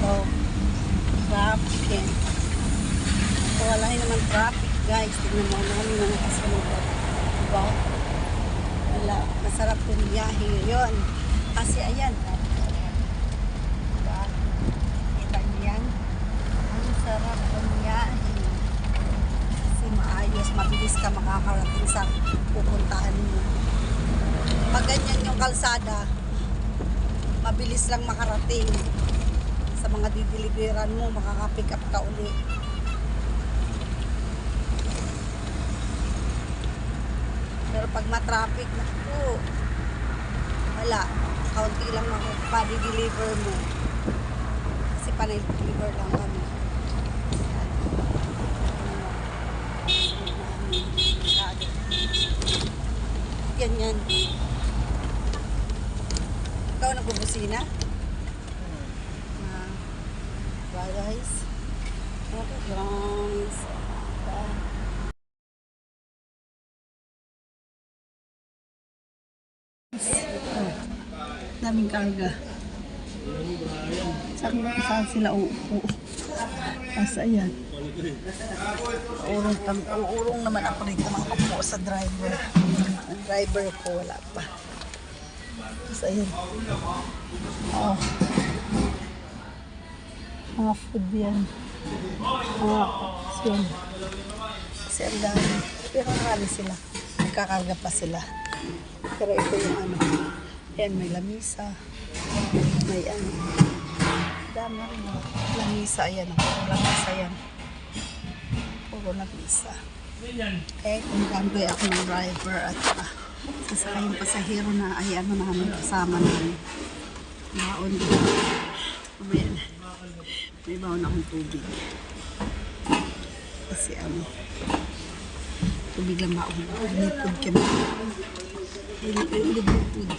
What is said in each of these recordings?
Oh, traffic yan. So, wala naman traffic guys. Tignan mo namin mga kasunod. Diba? Wala. Masarap yung biyahe ngayon. Kasi ayan. Diba? Kita niyo yan? Ang sarap yung biyahe. Kasi maayos. Mabilis ka makakarating sa pupuntahan mo. Pag ganyan yung kalsada, mabilis lang makarating. Sa mga dideliveran mo, makaka-pick up ka uli. Pero pag ma-traffic, naku, wala. Kaunti lang pa-deliver mo. Kasi pa-deliver lang kami. Yan. Ikaw nagbubusina? Bye guys. Okay guys. Bye. Daming karga. Saan sila uupo? Asa yan? Uurong naman ako rin kumakapo sa driver. Ang driver ko wala pa. Asa yan? Oh. Mga food yan. Mga yan. Kasi ang dami. Pero marami sila. Nagkakarga pa sila. Pero ito yung ano. Yan, may lamisa. May ano. Dami rin. Lamisa yan. Lamisa yan. Puro lamisa. Eh, kung gagawin ako ng driver at sasakay yung pasahero na ay ano namin kasama namin. Baon din. Ayan. May baon akong tubig. Kasi ano, tubig lang baon. Lipod kami. Lipod.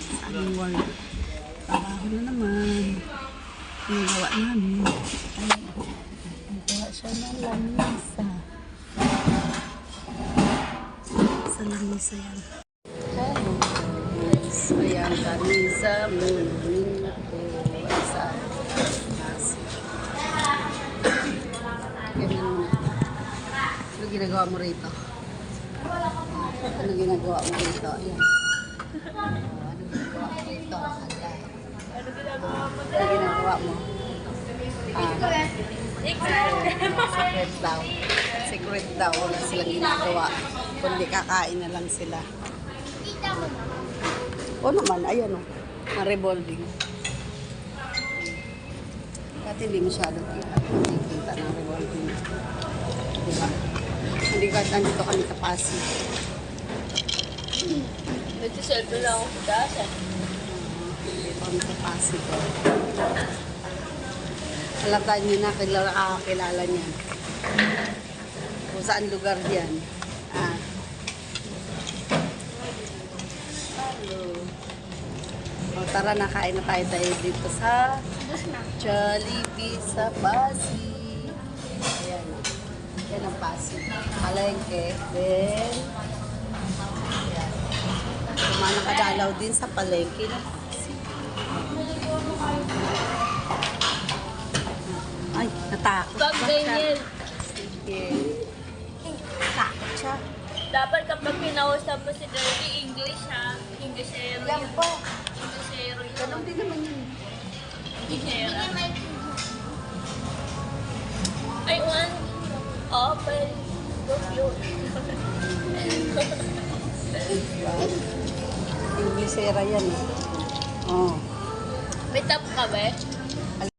Sa aming work. Trabaho na naman. Ang gawa namin. Ang gawa siya ng lamisa. Sa lamisa yan. So yan, lamisa mo. Ano ginagawa mo rito? Ano ginagawa mo rito? Ayan. Ano ginagawa mo rito? Ano ginagawa mo? Secret daw. Secret daw. Wala silang ginagawa. Kundi kakain na lang sila. O naman, ayan o. Na-revolving. At hindi masyado kita ng revolving. Diba? Hindi ka, nandito kami sa Pasig. Ito cellphone lang ako pagkasan. Nandito kami sa Pasig. Halata nyo na, kakakilala niya. Kung saan lugar yan. Hello. O, tara na, kain na tayo dito sa Jollibee sa Pasig. Ayan. Yan ang Pasig. Palengke. Then, ayan. Kumana kadalaw din sa palengke ng Pasig. Ay, natakot. Pag ganyan, Sige. Natakot siya. dapat kapag pinausap mo si Derby, English ha? Englishero Yan yun. po. Englishero yun. Ganun din naman yun. Englishera. I want open book yun. Inglesera yan eh. Oh. May tap ka ba?